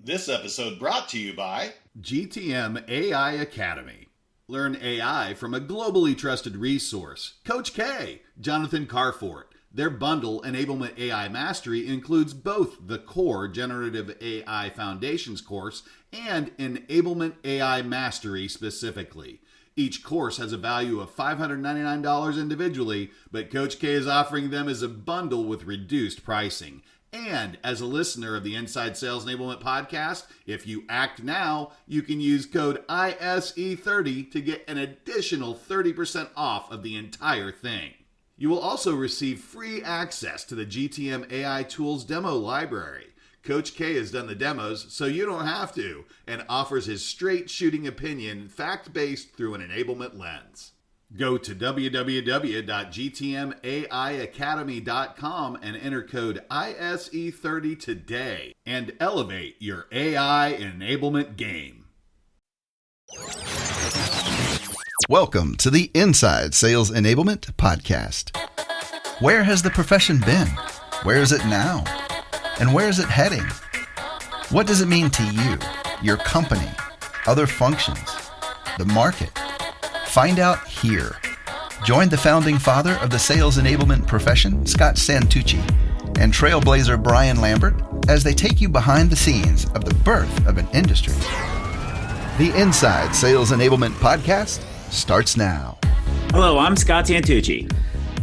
This episode brought to you by GTM AI Academy. Learn AI from a globally trusted resource. Coach K, Jonathan Carfort. Their bundle, Enablement AI Mastery, includes both the core Generative AI Foundations course and Enablement AI Mastery specifically. Each course has a value of $599 individually, but Coach K is offering them as a bundle with reduced pricing. And as a listener of the Inside Sales Enablement podcast, if you act now, you can use code ISE30 to get an additional 30% off of the entire thing. You will also receive free access to the GTM AI Tools demo library. Coach K has done the demos, so you don't have to, and offers his straight shooting opinion, fact-based through an enablement lens. Go to www.gtmaiacademy.com and enter code ISE30 today and elevate your AI enablement game. Welcome to the Inside Sales Enablement podcast. Where has the profession been? Where is it now? And where is it heading? What does it mean to you, your company, other functions, the market? Find out here. Join the founding father of the sales enablement profession, Scott Santucci, and trailblazer Brian Lambert as they take you behind the scenes of the birth of an industry. The Inside Sales Enablement podcast starts now. Hello, I'm Scott Santucci.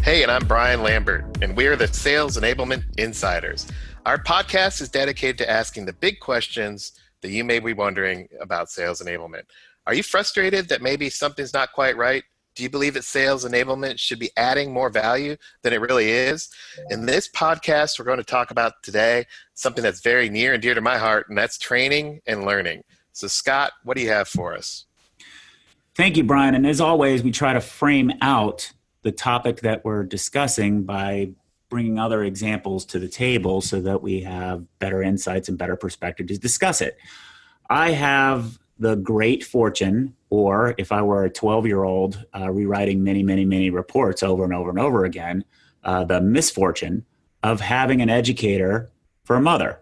Hey, and I'm Brian Lambert, and we are the Sales Enablement Insiders. Our podcast is dedicated to asking the big questions that you may be wondering about sales enablement. Are you frustrated that maybe something's not quite right? Do you believe that sales enablement should be adding more value than it really is? In this podcast, we're going to talk about today something that's very near and dear to my heart, and that's training and learning. So Scott, what do you have for us? Thank you, Brian. And as always, we try to frame out the topic that we're discussing by bringing other examples to the table so that we have better insights and better perspective to discuss it. I have the great fortune, or if I were a 12-year-old rewriting many reports over and over and over again, the misfortune of having an educator for a mother.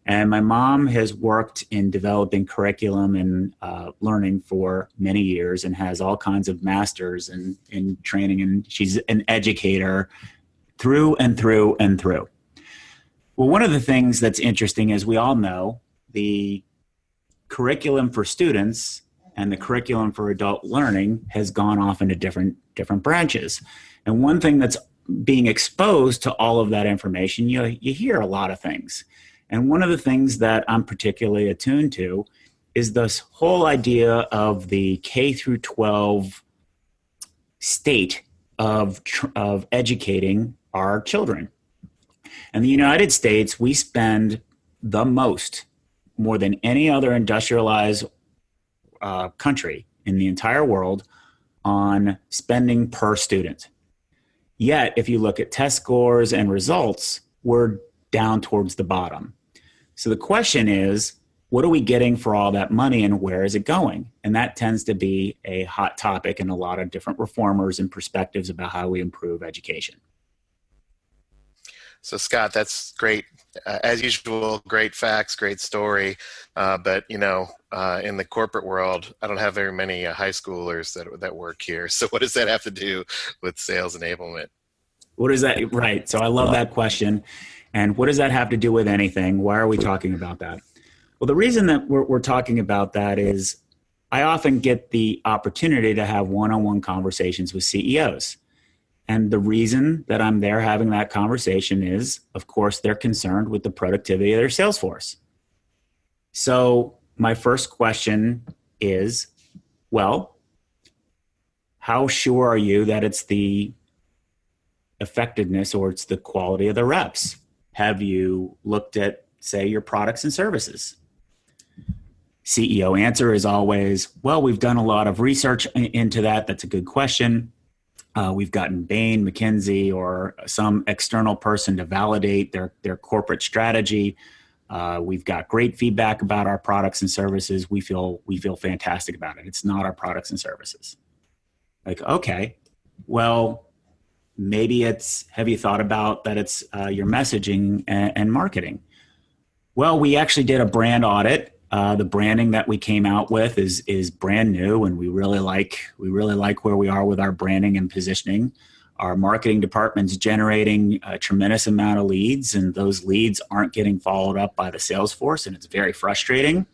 And my mom has worked in developing curriculum and learning for many years and has all kinds of masters in training, and she's an educator through and through and through. Well, one of the things that's interesting, as we all know, the curriculum for students and the curriculum for adult learning has gone off into different branches. And one thing that's being exposed to all of that information, you hear a lot of things. And one of the things that I'm particularly attuned to is this whole idea of the K through 12 state of educating our children. In the United States, we spend the most, more than any other industrialized country in the entire world, on spending per student. Yet, if you look at test scores and results, we're down towards the bottom. So the question is, what are we getting for all that money and where is it going? And that tends to be a hot topic in a lot of different reformers and perspectives about how we improve education. So Scott, that's great. As usual, great facts, great story. But in the corporate world, I don't have very many high schoolers that work here. So what does that have to do with sales enablement? What is that? Right. So I love that question. And what does that have to do with anything? Why are we talking about that? Well, the reason that we're talking about that is I often get the opportunity to have one-on-one conversations with CEOs. And the reason that I'm there having that conversation is, of course, they're concerned with the productivity of their sales force. So my first question is, well, how sure are you that it's the effectiveness or it's the quality of the reps? Have you looked at, say, your products and services? CEO answer is always, well, we've done a lot of research into that. That's a good question. We've gotten Bain, McKinsey, or some external person to validate their corporate strategy. We've got great feedback about our products and services. We feel fantastic about it. It's not our products and services. Like, okay, well, maybe have you thought about that it's your messaging and marketing? Well, we actually did a brand audit. The branding that we came out with is brand new, and we really like where we are with our branding and positioning. Our marketing department's generating a tremendous amount of leads, and those leads aren't getting followed up by the sales force, and it's very frustrating.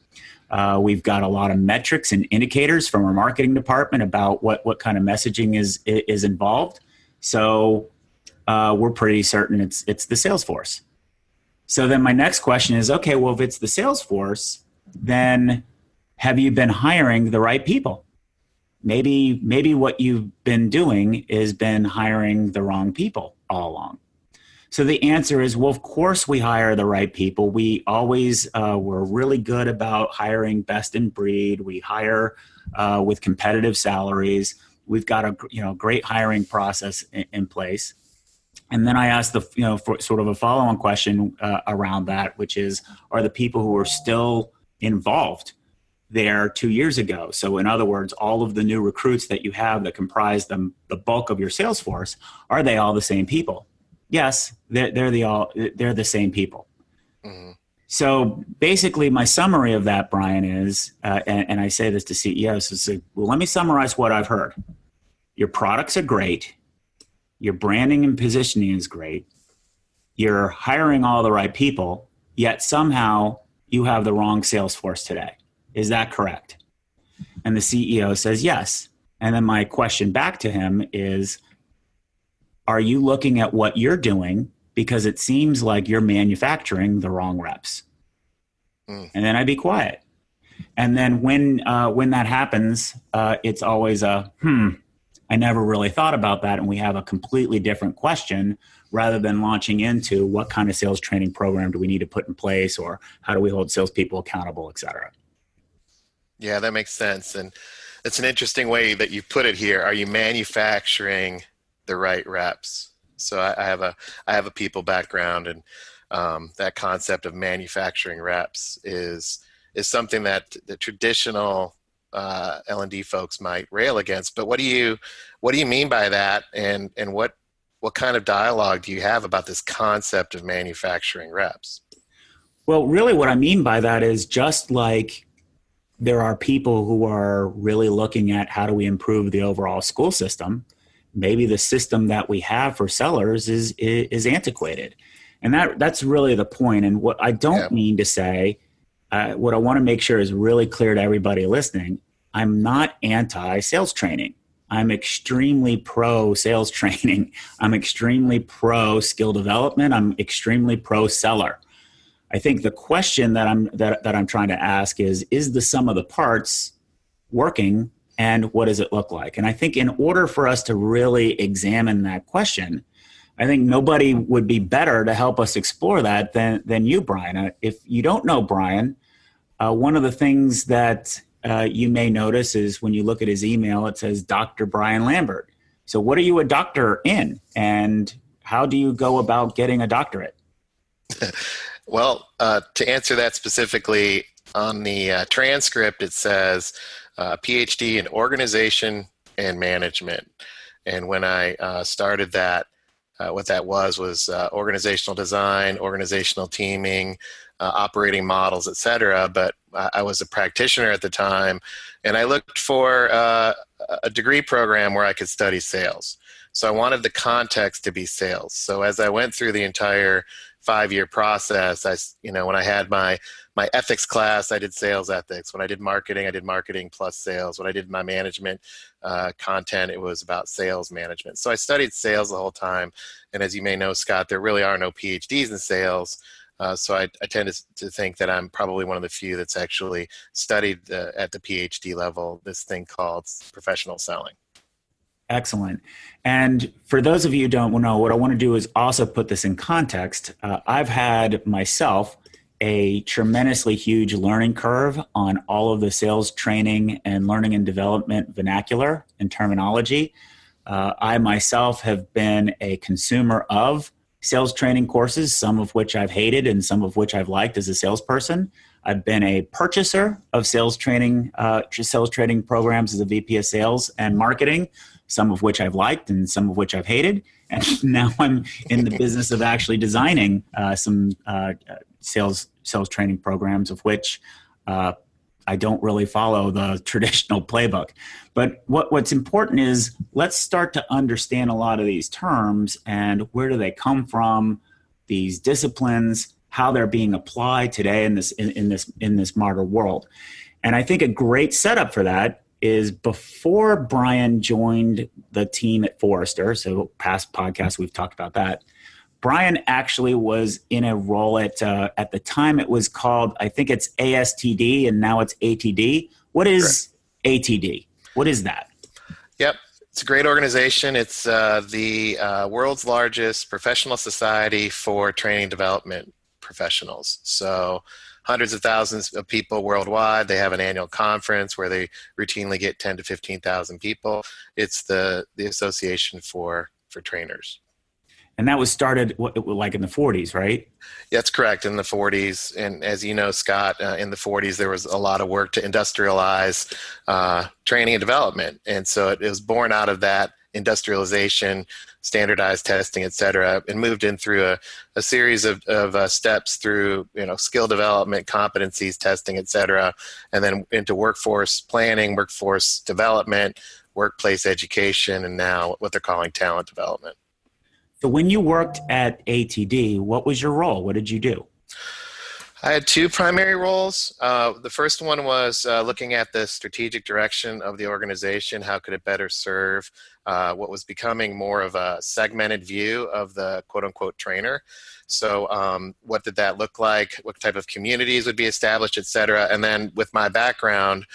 We've got a lot of metrics and indicators from our marketing department about what kind of messaging is involved. So we're pretty certain it's the sales force. So then my next question is, okay, well, if it's the sales force, then have you been hiring the right people? Maybe what you've been doing is been hiring the wrong people all along. So the answer is, well, of course we hire the right people. We always we're really good about hiring best in breed. We hire with competitive salaries. We've got a great hiring process in place. And then I asked for sort of a follow-on question around that, which is, are the people who are still involved there 2 years ago? So in other words, all of the new recruits that you have that comprise the bulk of your sales force, are they all the same people? Yes, they're the same people. Mm-hmm. So basically my summary of that, Brian, is, and I say this to CEOs, is, well, let me summarize what I've heard. Your products are great. Your branding and positioning is great. You're hiring all the right people, yet somehow you have the wrong sales force today. Is that correct? And the CEO says yes. And then my question back to him is, are you looking at what you're doing? Because it seems like you're manufacturing the wrong reps. And then I'd be quiet. And then when that happens, it's always I never really thought about that. And we have a completely different question rather than launching into what kind of sales training program do we need to put in place, or how do we hold salespeople accountable, et cetera. Yeah, that makes sense. And it's an interesting way that you put it here. Are you manufacturing the right reps? So I have a people background, and that concept of manufacturing reps is something that the traditional L&D folks might rail against. But what do you mean by that, and what kind of dialogue do you have about this concept of manufacturing reps? Well, really what I mean by that is, just like there are people who are really looking at how do we improve the overall school system, maybe the system that we have for sellers is antiquated. And that's really the point. And what I don't mean to say, what I want to make sure is really clear to everybody listening, I'm not anti-sales training. I'm extremely pro-sales training. I'm extremely pro-skill development. I'm extremely pro-seller. I think the question that I'm trying to ask is the sum of the parts working, and what does it look like? And I think in order for us to really examine that question, I think nobody would be better to help us explore that than you, Brian. If you don't know Brian, one of the things that you may notice is when you look at his email, it says Dr. Brian Lambert. So what are you a doctor in, and how do you go about getting a doctorate? Well, to answer that specifically, on the transcript, it says PhD in organization and management. And when I started that, what that was organizational design, organizational teaming, operating models, et cetera. But I was a practitioner at the time, and I looked for a degree program where I could study sales. So I wanted the context to be sales. So as I went through the entire 5-year process, when I had my ethics class, I did sales ethics. When I did marketing plus sales. When I did my management content, it was about sales management. So I studied sales the whole time. And as you may know, Scott, there really are no PhDs in sales. So I tend to think that I'm probably one of the few that's actually studied at the PhD level, this thing called professional selling. Excellent. And for those of you who don't know, what I want to do is also put this in context. I've had myself a tremendously huge learning curve on all of the sales training and learning and development vernacular and terminology. I myself have been a consumer of sales training courses, some of which I've hated and some of which I've liked as a salesperson. I've been a purchaser of sales training programs as a VP of sales and marketing, some of which I've liked and some of which I've hated. And now I'm in the business of actually designing some sales training programs, of which I don't really follow the traditional playbook. But what's important is let's start to understand a lot of these terms and where do they come from, these disciplines, how they're being applied today in this modern world. And I think a great setup for that is before Brian joined the team at Forrester, so past podcasts we've talked about that, Brian actually was in a role at the time it was called, I think it's ASTD and now it's ATD. What is ATD? What is that? Yep. It's a great organization. It's the world's largest professional society for training and development professionals. So hundreds of thousands of people worldwide. They have an annual conference where they routinely get 10 to 15,000 people. It's the association for trainers. And that was started like in the 40s, right? That's correct, in the 40s. And as you know, Scott, in the 40s, there was a lot of work to industrialize training and development. And so it was born out of that industrialization, standardized testing, et cetera, and moved in through a series of steps through, skill development, competencies, testing, et cetera, and then into workforce planning, workforce development, workplace education, and now what they're calling talent development. So when you worked at ATD, what was your role? What did you do? I had two primary roles. The first one was looking at the strategic direction of the organization. How could it better serve what was becoming more of a segmented view of the quote-unquote trainer? So what did that look like? What type of communities would be established, et cetera? And then with my background,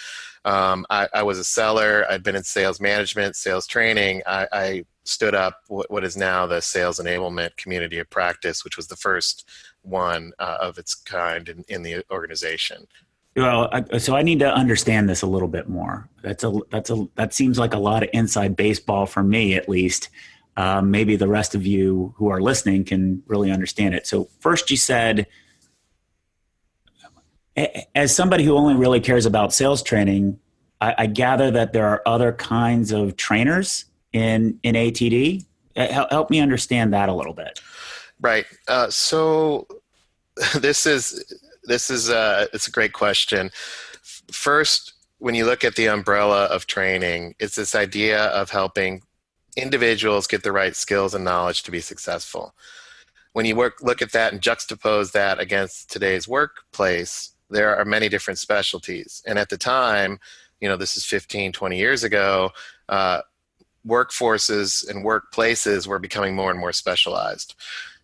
I was a seller. I'd been in sales management, sales training. I stood up what is now the Sales Enablement Community of Practice, which was the first one of its kind in the organization. Well, so I need to understand this a little bit more. That seems like a lot of inside baseball for me, at least. Maybe the rest of you who are listening can really understand it. So first you said, as somebody who only really cares about sales training, I gather that there are other kinds of trainers in ATD. Help me understand that a little bit. Right. So it's a great question. First, when you look at the umbrella of training, it's this idea of helping individuals get the right skills and knowledge to be successful. When you look at that and juxtapose that against today's workplace, there are many different specialties. And at the time, this is 15, 20 years ago, workforces and workplaces were becoming more and more specialized.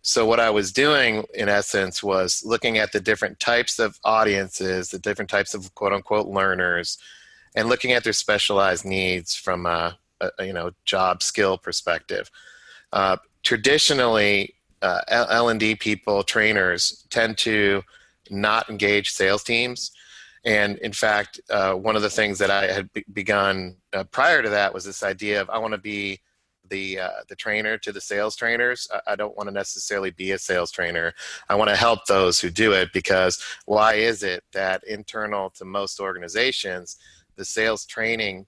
So what I was doing, in essence, was looking at the different types of audiences, the different types of quote-unquote learners, and looking at their specialized needs from a job skill perspective. Traditionally, L&D people, trainers, tend to not engage sales teams. And in fact, one of the things that I had begun prior to that was this idea of I want to be the trainer to the sales trainers. I don't want to necessarily be a sales trainer. I want to help those who do it, because why is it that internal to most organizations, the sales training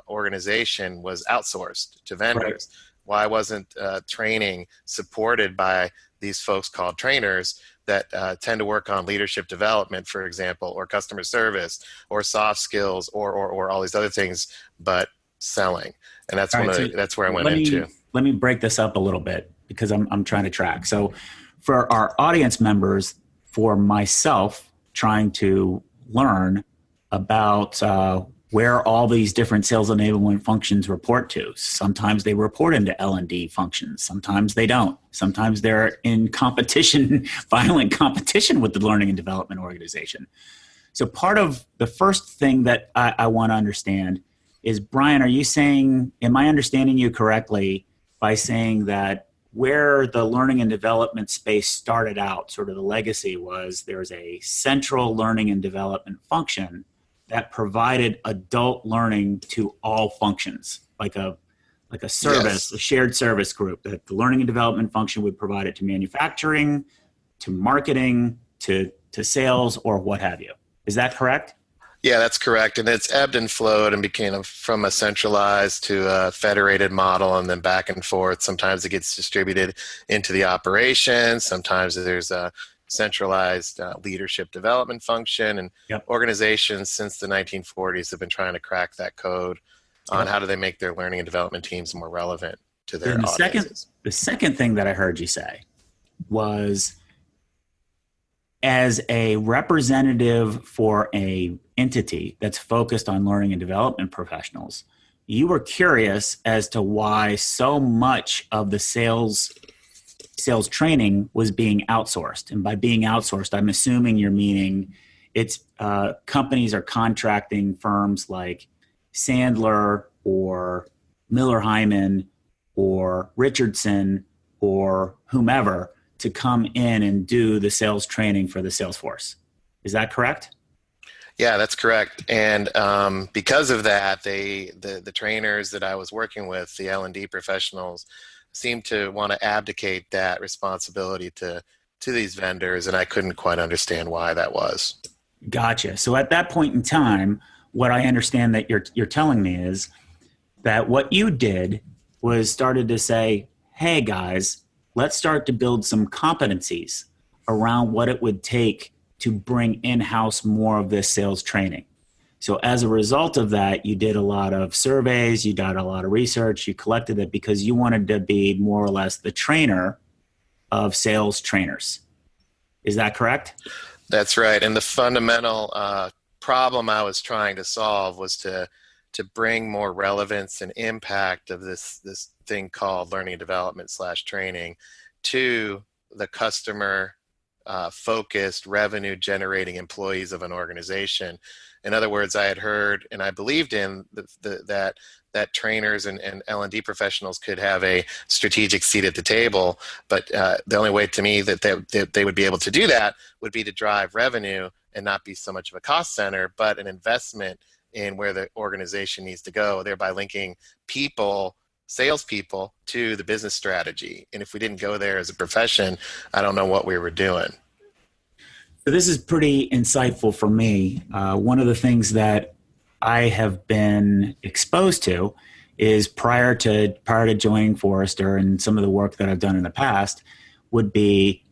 organization was outsourced to vendors? Right. Why wasn't training supported by these folks called trainers that tend to work on leadership development, for example, or customer service, or soft skills, or all these other things, but selling? And that's that's where I went into. Let me break this up a little bit, because I'm trying to track. So for our audience members, for myself, trying to learn about where all these different sales enablement functions report to. Sometimes they report into L&D functions. Sometimes they don't. Sometimes they're in competition, violent competition with the learning and development organization. So part of the first thing that I want to understand is, Brian, are you saying, am I understanding you correctly by saying that where the learning and development space started out, sort of the legacy was there's a central learning and development function that provided adult learning to all functions, like a service, yes, a shared service group, that the learning and development function would provide it to manufacturing, to marketing, to sales, or what have you. Is that correct? Yeah, that's correct. And it's ebbed and flowed and became from a centralized to a federated model, and then back and forth. Sometimes it gets distributed into the operations. Sometimes there's centralized leadership development function. And Yep. organizations since the 1940s have been trying to crack that code on how do they make their learning and development teams more relevant to their And audiences. the second thing that I heard you say was, as a representative for a entity that's focused on learning and development professionals, you were curious as to why so much of the sales training was being outsourced. And by being outsourced, I'm assuming you're meaning it's companies are contracting firms like Sandler or Miller Hyman or Richardson or whomever to come in and do the sales training for the sales force. Is that correct? Yeah, that's correct. And because of that, the trainers that I was working with, the L&D professionals, seemed to want to abdicate that responsibility to these vendors, and I couldn't quite understand why that was. Gotcha. So at that point in time, what I understand that you're telling me is that what you did was started to say, hey guys, let's start to build some competencies around what it would take to bring in-house more of this sales training. So as a result of that, you did a lot of surveys, you did a lot of research, you collected it because you wanted to be more or less the trainer of sales trainers. Is that correct? That's right. And the fundamental problem I was trying to solve was to bring more relevance and impact of this thing called learning and development / training to the customer focused revenue generating employees of an organization. In other words, I had heard and I believed in that trainers and L&D professionals could have a strategic seat at the table, but the only way to me that they would be able to do that would be to drive revenue and not be so much of a cost center, but an investment in where the organization needs to go, thereby linking salespeople to the business strategy. And if we didn't go there as a profession, I don't know what we were doing. So this is pretty insightful for me. One of the things that I have been exposed to is prior to joining Forrester and some of the work that I've done in the past would be,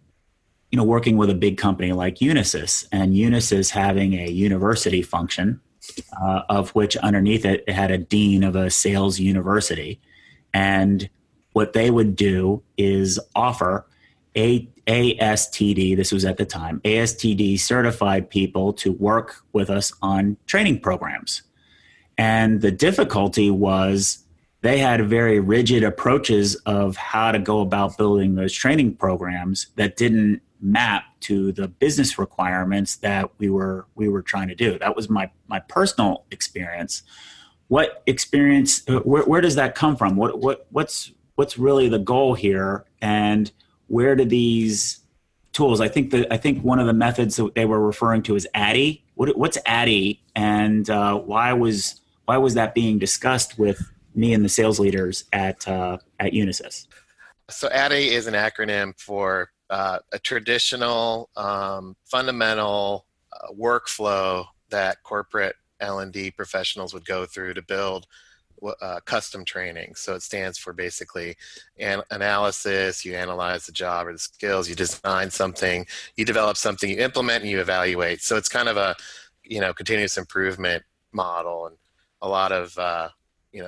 working with a big company like Unisys, and Unisys having a university function, of which underneath it had a dean of a sales university. And what they would do is offer ASTD, this was at the time, ASTD certified people to work with us on training programs. And the difficulty was they had very rigid approaches of how to go about building those training programs that didn't map to the business requirements that we were trying to do. That was my personal experience. What experience? Where does that come from? What's really the goal here? And where do these tools? I think one of the methods that they were referring to is ADDIE. What's ADDIE, and why was that being discussed with me and the sales leaders at Unisys? So ADDIE is an acronym for a traditional fundamental workflow that corporate L&D professionals would go through to build custom training. So it stands for basically analysis. You analyze the job or the skills, you design something, you develop something, you implement, and you evaluate. So it's kind of a continuous improvement model, and a lot of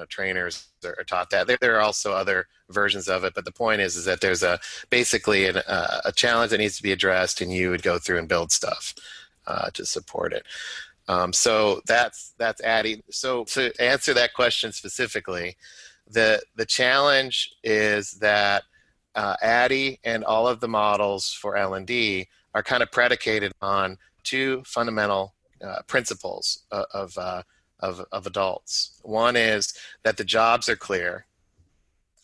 trainers are taught that. There are also other versions of it, but the point is that there's basically a challenge that needs to be addressed, and you would go through and build stuff to support it. So that's ADDIE. So to answer that question specifically, the challenge is that ADDIE and all of the models for L&D are kind of predicated on two fundamental principles of adults. One is that the jobs are clear,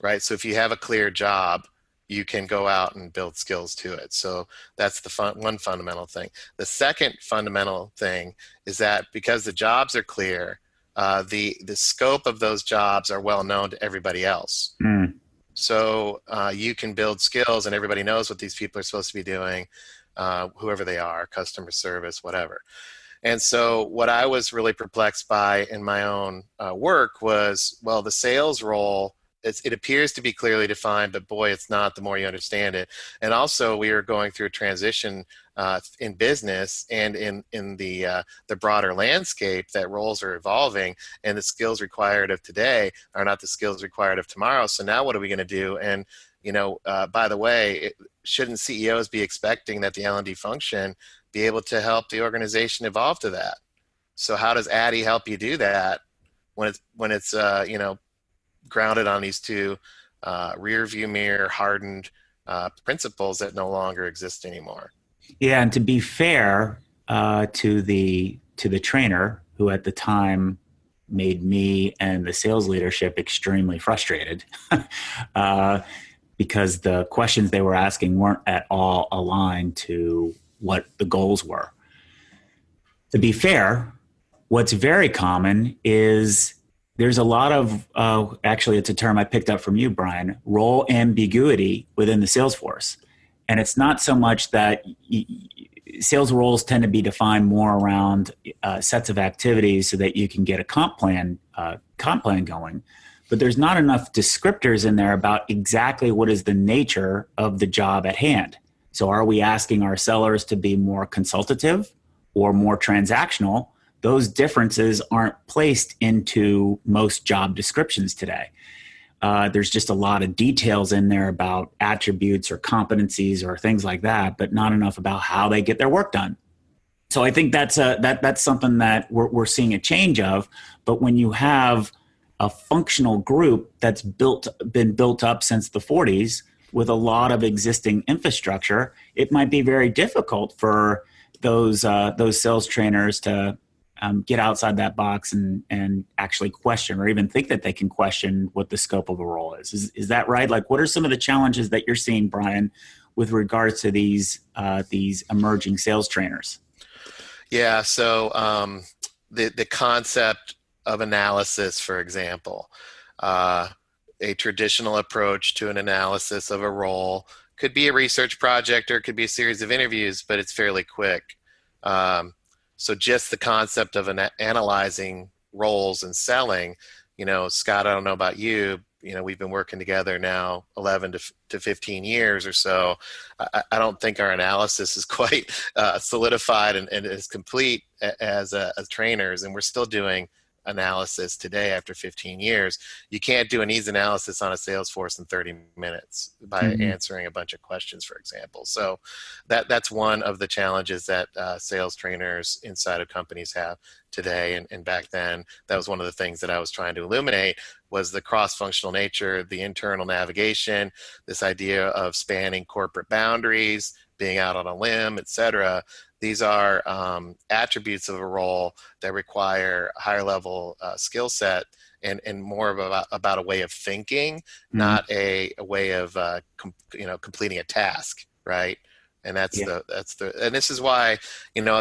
right? So if you have a clear job, you can go out and build skills to it. So that's the one fundamental thing. The second fundamental thing is that because the jobs are clear, the scope of those jobs are well known to everybody else. Mm. So you can build skills and everybody knows what these people are supposed to be doing, whoever they are, customer service, whatever. And so what I was really perplexed by in my own work was, well, the sales role it appears to be clearly defined, but boy, it's not the more you understand it. And also, we are going through a transition in business and in the broader landscape, that roles are evolving, and the skills required of today are not the skills required of tomorrow. So now what are we going to do? And by the way, shouldn't CEOs be expecting that the L&D function be able to help the organization evolve to that? So how does ADDIE help you do that when it's grounded on these two rear view mirror hardened principles that no longer exist anymore? Yeah, and to be fair to the trainer who at the time made me and the sales leadership extremely frustrated because the questions they were asking weren't at all aligned to what the goals were. To be fair, what's very common is there's a lot of, actually it's a term I picked up from you, Brian, role ambiguity within the sales force. And it's not so much that sales roles tend to be defined more around sets of activities so that you can get a comp plan going. But there's not enough descriptors in there about exactly what is the nature of the job at hand. So are we asking our sellers to be more consultative or more transactional? Those differences aren't placed into most job descriptions today. There's just a lot of details in there about attributes or competencies or things like that, but not enough about how they get their work done. So I think that's something that we're seeing a change of. But when you have a functional group that's been built up since the 40s with a lot of existing infrastructure, it might be very difficult for those sales trainers to get outside that box and actually question or even think that they can question what the scope of a role is. Is that right? Like, what are some of the challenges that you're seeing, Brian, with regards to these emerging sales trainers? Yeah. So the concept of analysis, for example, a traditional approach to an analysis of a role could be a research project or it could be a series of interviews, but it's fairly quick. So just the concept of analyzing roles and selling, Scott, I don't know about you, we've been working together now 11 to 15 years or so. I don't think our analysis is quite solidified and is complete as trainers, and we're still doing analysis today after 15 years. You can't do a needs analysis on a sales force in 30 minutes by answering a bunch of questions, for example. So that's one of the challenges that sales trainers inside of companies have today. And back then, that was one of the things that I was trying to illuminate was the cross-functional nature, the internal navigation, this idea of spanning corporate boundaries, being out on a limb, et cetera. These are attributes of a role that require a higher level skill set and more of about a way of thinking, not a way of completing a task, right? And that's and this is why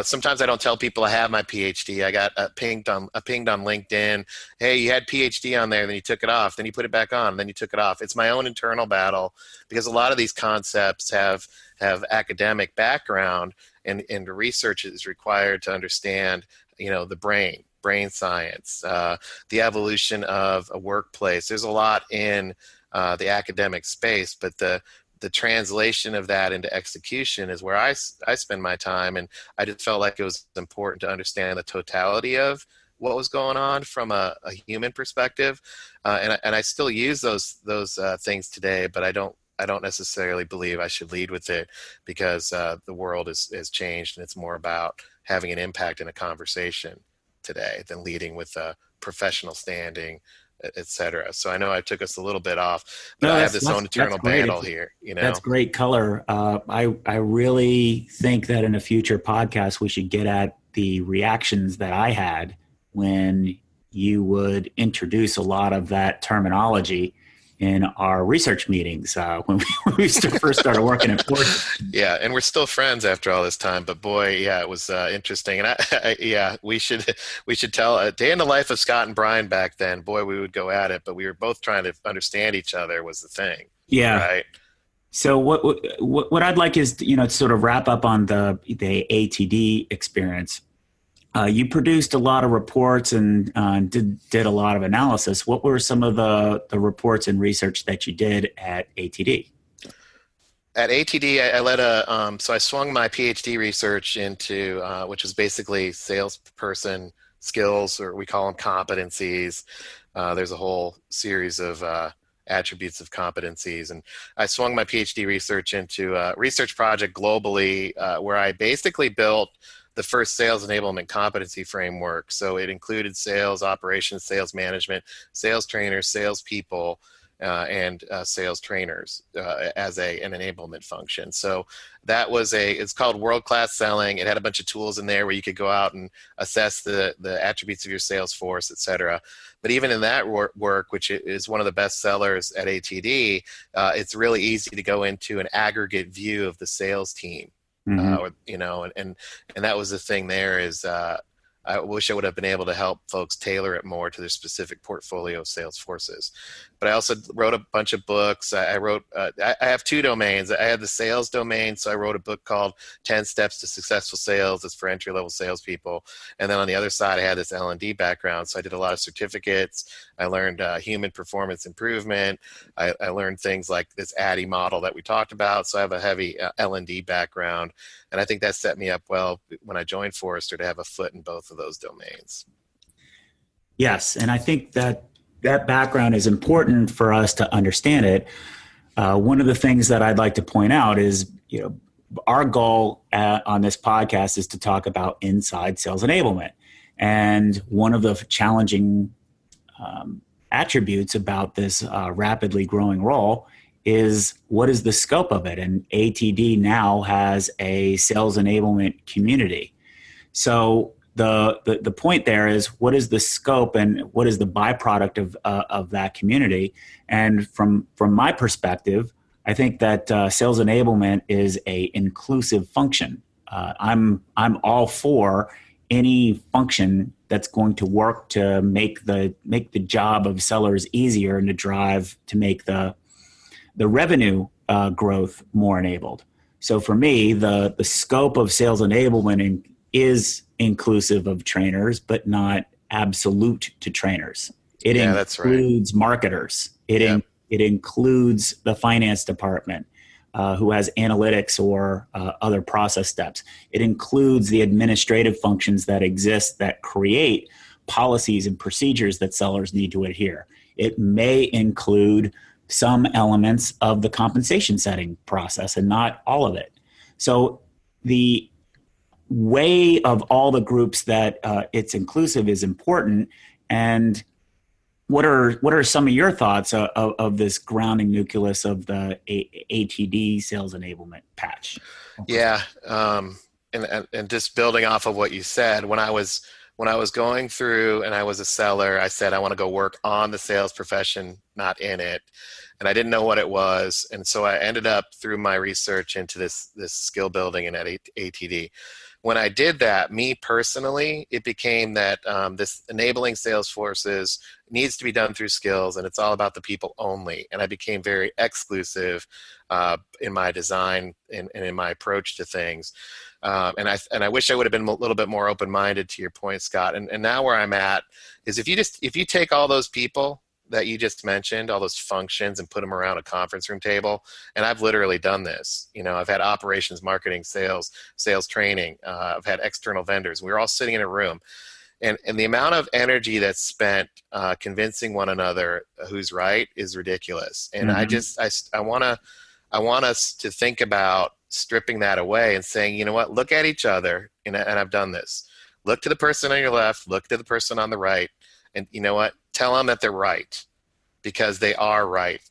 sometimes I don't tell people I have my PhD. I got pinged on LinkedIn. Hey, you had PhD on there, then you took it off, then you put it back on, then you took it off. It's my own internal battle because a lot of these concepts have academic background. And the research is required to understand, the brain science, the evolution of a workplace. There's a lot in the academic space, but the translation of that into execution is where I spend my time. And I just felt like it was important to understand the totality of what was going on from a human perspective. And I still use those things today, but I don't necessarily believe I should lead with it because the world has changed and it's more about having an impact in a conversation today than leading with a professional standing, et cetera. So I know I took us a little bit off, but I have this own internal battle here. That's great color. I really think that in a future podcast, we should get at the reactions that I had when you would introduce a lot of that terminology in our research meetings when we first started working at Fortune. Yeah, and we're still friends after all this time. But boy, yeah, it was interesting. And we should tell a day in the life of Scott and Brian back then. Boy, we would go at it, but we were both trying to understand each other was the thing. Yeah. Right. So what I'd like is to sort of wrap up on the ATD experience. You produced a lot of reports and did a lot of analysis. What were some of the reports and research that you did at ATD? At ATD, I led so I swung my PhD research into, which is basically salesperson skills, or we call them competencies. There's a whole series of attributes of competencies. And I swung my PhD research into a research project globally where I basically built the first sales enablement competency framework. So it included sales operations, sales management, sales trainers, salespeople, and sales trainers as an enablement function. So that was it's called world-class selling. It had a bunch of tools in there where you could go out and assess the attributes of your sales force, et cetera. But even in that work, which is one of the best sellers at ATD, it's really easy to go into an aggregate view of the sales team. And that was the thing there is I wish I would have been able to help folks tailor it more to their specific portfolio of sales forces. But I also wrote a bunch of books. I have two domains. I had the sales domain, so I wrote a book called 10 Steps to Successful Sales. It's for entry-level salespeople. And then on the other side, I had this L&D background, so I did a lot of certificates. I learned human performance improvement. I learned things like this ADDIE model that we talked about, so I have a heavy L&D background. And I think that set me up well when I joined Forrester to have a foot in both of those domains. Yes, and I think that background is important for us to understand it. One of the things that I'd like to point out is, our goal on this podcast is to talk about inside sales enablement. And one of the challenging attributes about this rapidly growing role is what is the scope of it? And ATD now has a sales enablement community. So the point there is, what is the scope and what is the byproduct of that community? And from my perspective, I think that sales enablement is a inclusive function. I'm all for any function that's going to work to make the job of sellers easier and to make the revenue growth more enabled. So for me, the scope of sales enablement is inclusive of trainers, but not absolute to trainers. It includes marketers. It includes the finance department who has analytics or other process steps. It includes the administrative functions that exist that create policies and procedures that sellers need to adhere. It may include some elements of the compensation setting process and not all of it. So the way of all the groups that it's inclusive is important. And what are some of your thoughts of this grounding nucleus of the ATD sales enablement patch? Yeah, and just building off of what you said, when I was going through and I was a seller, I said I want to go work on the sales profession, not in it. And I didn't know what it was. And so I ended up through my research into this skill building and at ATD. When I did that, me personally, it became that this enabling sales forces needs to be done through skills, and it's all about the people only. And I became very exclusive in my design and in my approach to things. And I wish I would have been a little bit more open-minded to your point, Scott. And now where I'm at is if you take all those people that you just mentioned, all those functions, and put them around a conference room table. And I've literally done this. I've had operations, marketing, sales training. I've had external vendors. We were all sitting in a room. And the amount of energy that's spent convincing one another who's right is ridiculous. And I want us to think about stripping that away and saying, you know what, look at each other. And I've done this. Look to the person on your left, look to the person on the right. And you know what? Tell them that they're right, because they are right,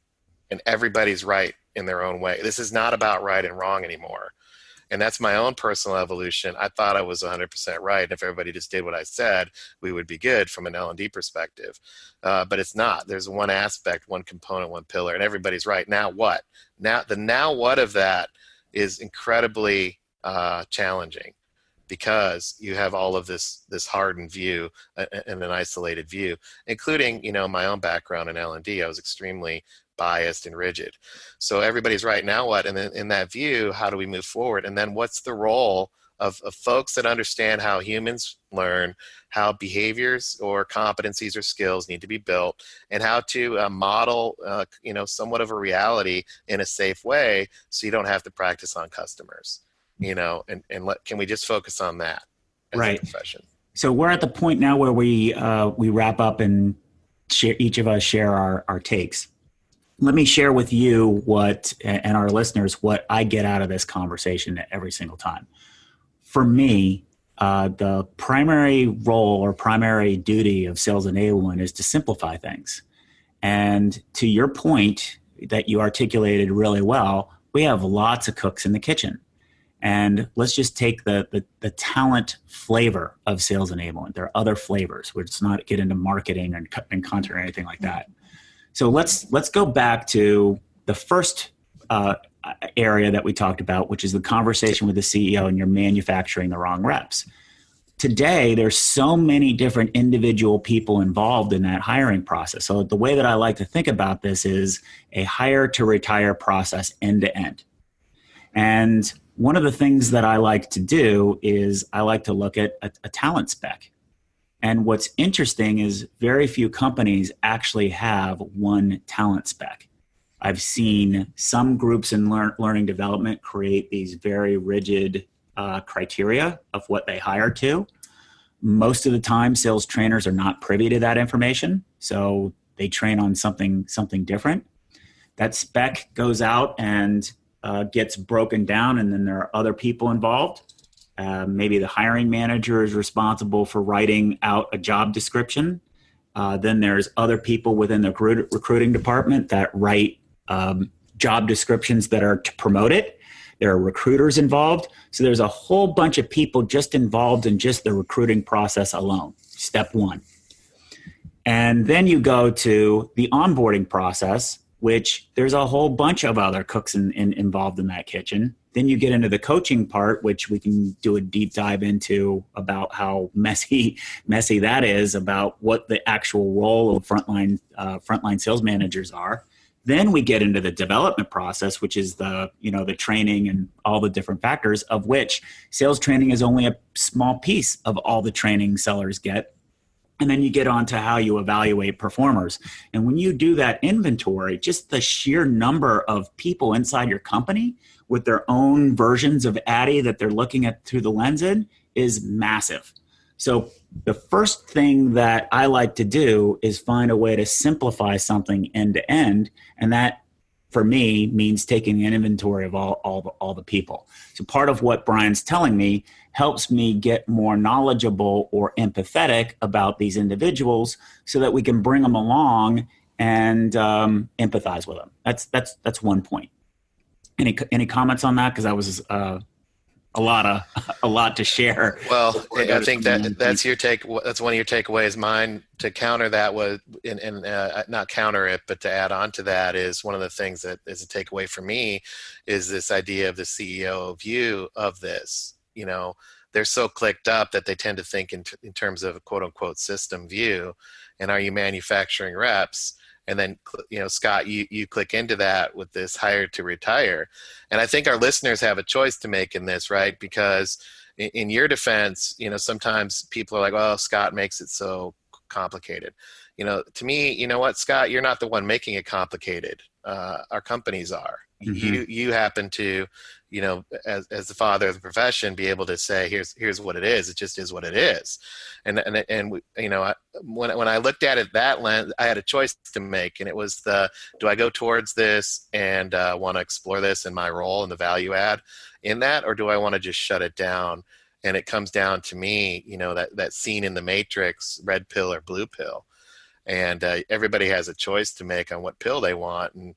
and everybody's right in their own way. This is not about right and wrong anymore. And that's my own personal evolution. I thought I was 100% right. If everybody just did what I said, we would be good from an L&D perspective. But it's not. There's one aspect, one component, one pillar, and everybody's right. Now what? Now what of that is incredibly challenging, because you have all of this hardened view and an isolated view, including, my own background in L&D. I was extremely biased and rigid. So everybody's right. Now what? And then in that view, how do we move forward? And then what's the role of folks that understand how humans learn, how behaviors or competencies or skills need to be built, and how to model, somewhat of a reality in a safe way, so you don't have to practice on customers, can we just focus on that as Right. a profession? So we're at the point now where we wrap up and each of us share our takes. Let me share with you and our listeners what I get out of this conversation every single time. For me, the primary role or primary duty of sales enablement is to simplify things. And to your point that you articulated really well, we have lots of cooks in the kitchen. And let's just take the talent flavor of sales enablement. There are other flavors. Let's not get into marketing and content or anything like that. So let's go back to the first area that we talked about, which is the conversation with the CEO and you're manufacturing the wrong reps. Today, there's so many different individual people involved in that hiring process. So the way that I like to think about this is a hire to retire process end to end. And one of the things that I like to do is I like to look at a talent spec. And what's interesting is very few companies actually have one talent spec. I've seen some groups in learning development create these very rigid criteria of what they hire to. Most of the time, sales trainers are not privy to that information, so they train on something different. That spec goes out and gets broken down, and then there are other people involved. Maybe the hiring manager is responsible for writing out a job description. Then there's other people within the recruiting department that write job descriptions that are to promote it. There are recruiters involved. So there's a whole bunch of people just involved in just the recruiting process alone, step one. And then you go to the onboarding process, which there's a whole bunch of other cooks involved in that kitchen. Then you get into the coaching part, which we can do a deep dive into about how messy that is, about what the actual role of frontline sales managers are. Then we get into the development process, which is the training and all the different factors, of which sales training is only a small piece of all the training sellers get. And then you get on to how you evaluate performers. And when you do that inventory, just the sheer number of people inside your company with their own versions of Addy that they're looking at through the lens in is massive. So the first thing that I like to do is find a way to simplify something end to end. And that, for me, means taking an inventory of all the people. So part of what Brian's telling me helps me get more knowledgeable or empathetic about these individuals so that we can bring them along and empathize with them. That's one point. Any comments on that? Because that was a lot to share. Well, I think that's your take. That's one of your takeaways. Mine, to counter that, was not counter it, but to add on to that, is one of the things that is a takeaway for me is this idea of the CEO view of this. They're so clicked up that they tend to think in terms of a quote unquote system view. And are you manufacturing reps? And then, Scott, you click into that with this hire to retire. And I think our listeners have a choice to make in this, right? Because in your defense, sometimes people are like, well, Scott makes it so complicated. To me, you know what, Scott, you're not the one making it complicated. Our companies are. Mm-hmm. You happen to, as the father of the profession, be able to say, here's what it is. It just is what it is. And when I looked at it that lens, I had a choice to make, and it was do I go towards this and want to explore this in my role and the value add in that, or do I want to just shut it down? And it comes down to me, that scene in the Matrix, red pill or blue pill. And everybody has a choice to make on what pill they want. And,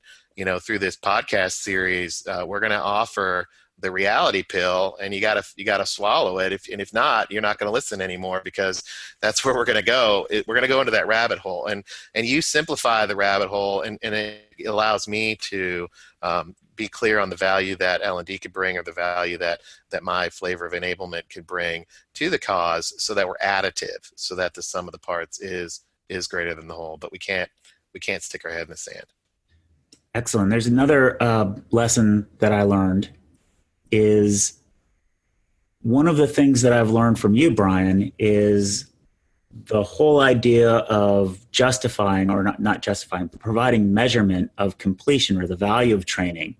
through this podcast series, we're going to offer the reality pill, and you gotta swallow it. If not, you're not going to listen anymore, because that's where we're going to go. We're going to go into that rabbit hole, and you simplify the rabbit hole, and it allows me to be clear on the value that L&D could bring, or the value that my flavor of enablement could bring to the cause, so that we're additive, so that the sum of the parts is greater than the whole. But we can't stick our head in the sand. Excellent. There's another lesson that I learned is one of the things that I've learned from you, Brian, is the whole idea of justifying, or not justifying, but providing measurement of completion or the value of training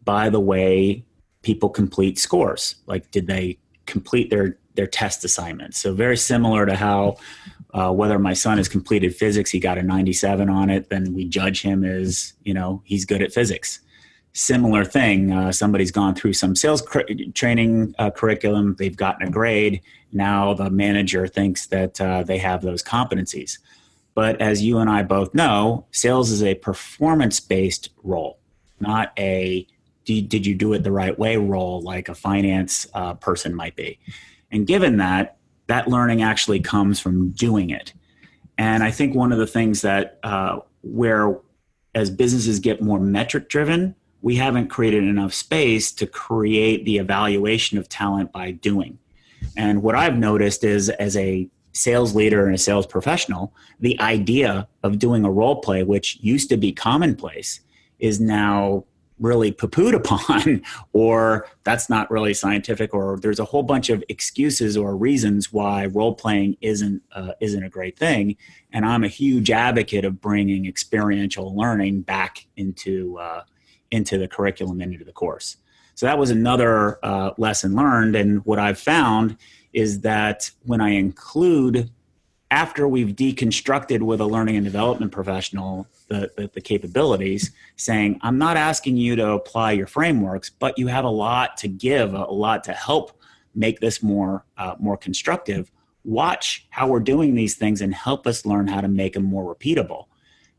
by the way people complete scores. Like, did they complete their test assignments? So very similar to how whether my son has completed physics, he got a 97 on it, then we judge him as, he's good at physics. Similar thing, somebody's gone through some sales training curriculum, they've gotten a grade, now the manager thinks that they have those competencies. But as you and I both know, sales is a performance-based role, not a did you do it the right way role like a finance person might be. And given that learning actually comes from doing it. And I think one of the things that where as businesses get more metric driven, we haven't created enough space to create the evaluation of talent by doing. And what I've noticed is, as a sales leader and a sales professional, the idea of doing a role play, which used to be commonplace, is now really poo-pooed upon, or that's not really scientific, or there's a whole bunch of excuses or reasons why role playing isn't a great thing. And I'm a huge advocate of bringing experiential learning back into the curriculum, into the course. So that was another lesson learned. And what I've found is that when I include, after we've deconstructed with a learning and development professional the capabilities, saying, I'm not asking you to apply your frameworks, but you have a lot to give, a lot to help make this more constructive. Watch how we're doing these things and help us learn how to make them more repeatable.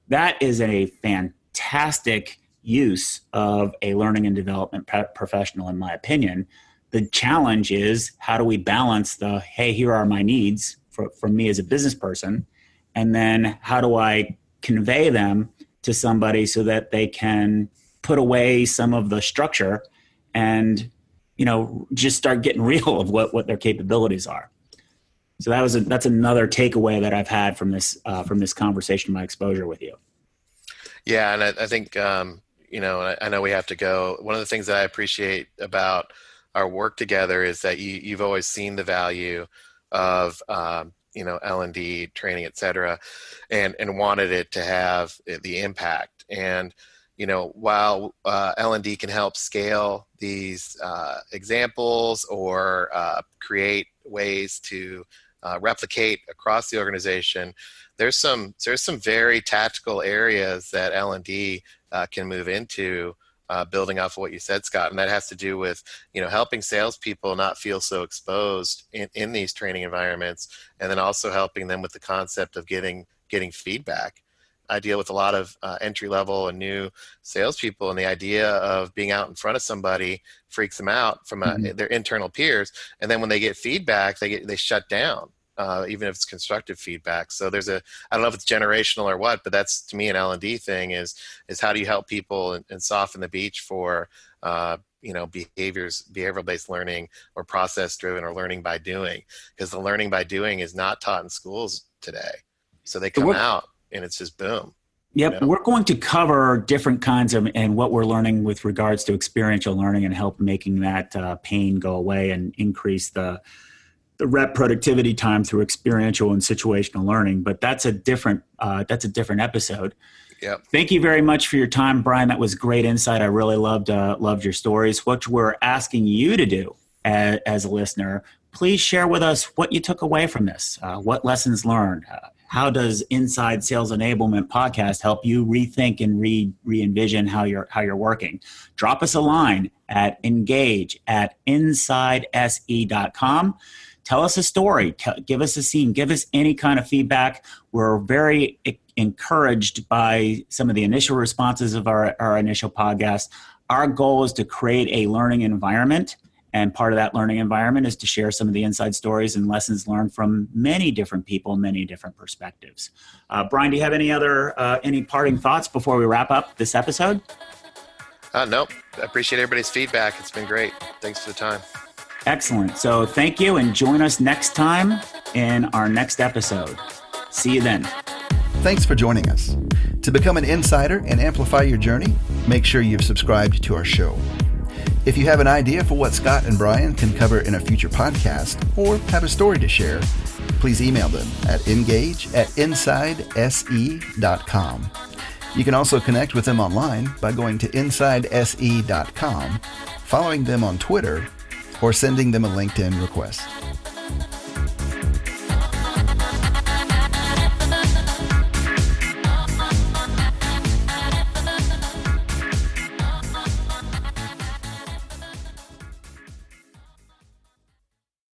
That is a fantastic use of a learning and development professional, in my opinion. The challenge is, how do we balance the, hey, here are my needs from me as a business person, and then how do I convey them to somebody so that they can put away some of the structure and, just start getting real of what their capabilities are. So that's another takeaway that I've had from this conversation, my exposure with you. Yeah, and I think I know we have to go. One of the things that I appreciate about our work together is that you've always seen the value of L&D training, et cetera, and wanted it to have the impact. And while L&D can help scale these examples or create ways to replicate across the organization, there's some very tactical areas that L&D can move into, building off of what you said, Scott, and that has to do with helping salespeople not feel so exposed in these training environments, and then also helping them with the concept of getting feedback. I deal with a lot of entry level and new salespeople, and the idea of being out in front of somebody freaks them out from their internal peers, and then when they get feedback, they shut down. Even if it's constructive feedback. So I don't know if it's generational or what, but that's, to me, an L&D thing is how do you help people and soften the beach for, behavioral-based learning or process-driven or learning by doing, because the learning by doing is not taught in schools today. So they come out and it's just boom. Yep. We're going to cover different kinds of, and what we're learning with regards to experiential learning, and help making that pain go away and increase the rep productivity time through experiential and situational learning. But that's a different episode. Yep. Thank you very much for your time, Brian. That was great insight. I really loved your stories. What we're asking you to do as a listener, please share with us what you took away from this. What lessons learned? How does Inside Sales Enablement podcast help you rethink and re-envision how you're working? Drop us a line at engage@insidese.com. Tell us a story. Give us a scene. Give us any kind of feedback. We're very encouraged by some of the initial responses of our initial podcast. Our goal is to create a learning environment, and part of that learning environment is to share some of the inside stories and lessons learned from many different people, many different perspectives. Brian, do you have any parting thoughts before we wrap up this episode? Nope. I appreciate everybody's feedback. It's been great. Thanks for the time. Excellent. So thank you, and join us next time in our next episode. See you then. Thanks for joining us. To become an insider and amplify your journey, make sure you've subscribed to our show. If you have an idea for what Scott and Brian can cover in a future podcast or have a story to share, please email them at engage@insidese.com. You can also connect with them online by going to insidese.com, following them on Twitter, or sending them a LinkedIn request.